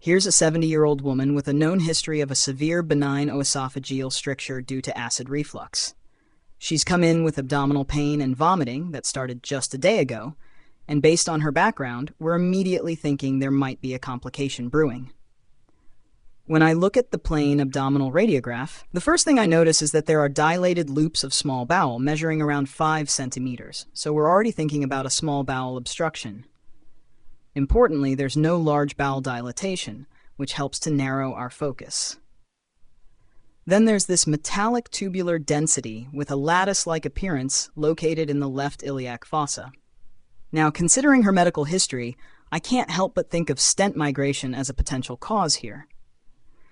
Here's a 70-year-old woman with a known history of a severe benign oesophageal stricture due to acid reflux. She's come in with abdominal pain and vomiting that started just a day ago, and based on her background, we're immediately thinking there might be a complication brewing. When I look at the plain abdominal radiograph, the first thing I notice is that there are dilated loops of small bowel measuring around 5 centimeters, so we're already thinking about a small bowel obstruction. Importantly, there's no large bowel dilatation, which helps to narrow our focus. Then there's this metallic tubular density with a lattice-like appearance located in the left iliac fossa. Now, considering her medical history, I can't help but think of stent migration as a potential cause here.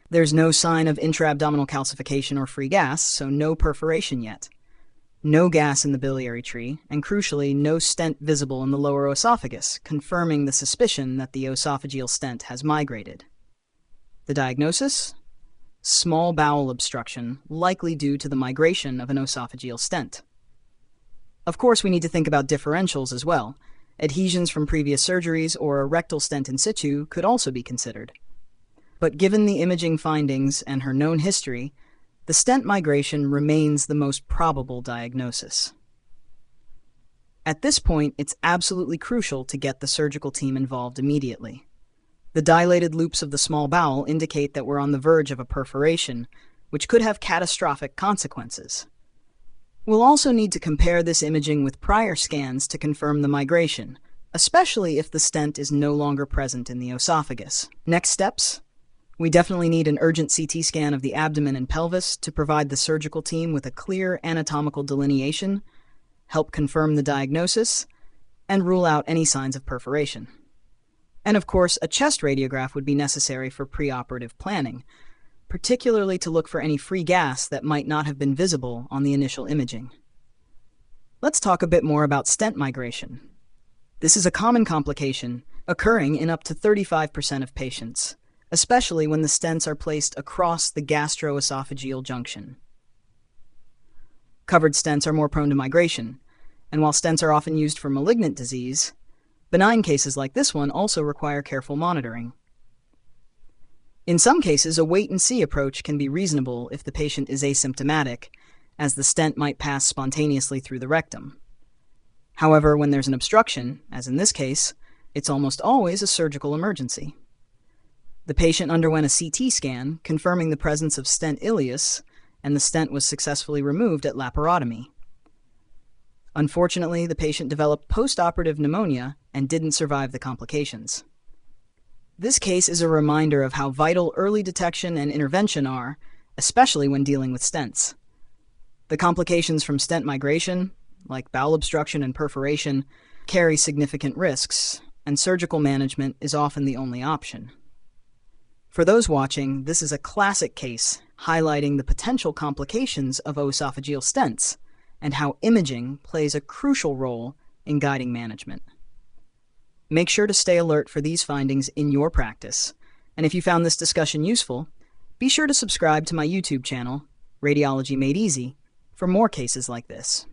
There's no sign of intra-abdominal calcification or free gas, so no perforation yet. No gas in the biliary tree, and crucially, no stent visible in the lower esophagus, confirming the suspicion that the oesophageal stent has migrated. The diagnosis? Small bowel obstruction, likely due to the migration of an esophageal stent. Of course, we need to think about differentials as well. Adhesions from previous surgeries or a rectal stent in situ could also be considered. But given the imaging findings and her known history, the stent migration remains the most probable diagnosis. At this point, it's absolutely crucial to get the surgical team involved immediately. The dilated loops of the small bowel indicate that we're on the verge of a perforation, which could have catastrophic consequences. We'll also need to compare this imaging with prior scans to confirm the migration, especially if the stent is no longer present in the esophagus. Next steps? We definitely need an urgent CT scan of the abdomen and pelvis to provide the surgical team with a clear anatomical delineation, help confirm the diagnosis, and rule out any signs of perforation. And of course, a chest radiograph would be necessary for preoperative planning, particularly to look for any free gas that might not have been visible on the initial imaging. Let's talk a bit more about stent migration. This is a common complication occurring in up to 35% of patients, especially when the stents are placed across the gastroesophageal junction. Covered stents are more prone to migration, and while stents are often used for malignant disease, benign cases like this one also require careful monitoring. In some cases, a wait-and-see approach can be reasonable if the patient is asymptomatic, as the stent might pass spontaneously through the rectum. However, when there's an obstruction, as in this case, it's almost always a surgical emergency. The patient underwent a CT scan, confirming the presence of stent ileus, and the stent was successfully removed at laparotomy. Unfortunately, the patient developed postoperative pneumonia and didn't survive the complications. This case is a reminder of how vital early detection and intervention are, especially when dealing with stents. The complications from stent migration, like bowel obstruction and perforation, carry significant risks, and surgical management is often the only option. For those watching, this is a classic case highlighting the potential complications of oesophageal stents and how imaging plays a crucial role in guiding management. Make sure to stay alert for these findings in your practice, and if you found this discussion useful, be sure to subscribe to my YouTube channel, Radiology Made Easy, for more cases like this.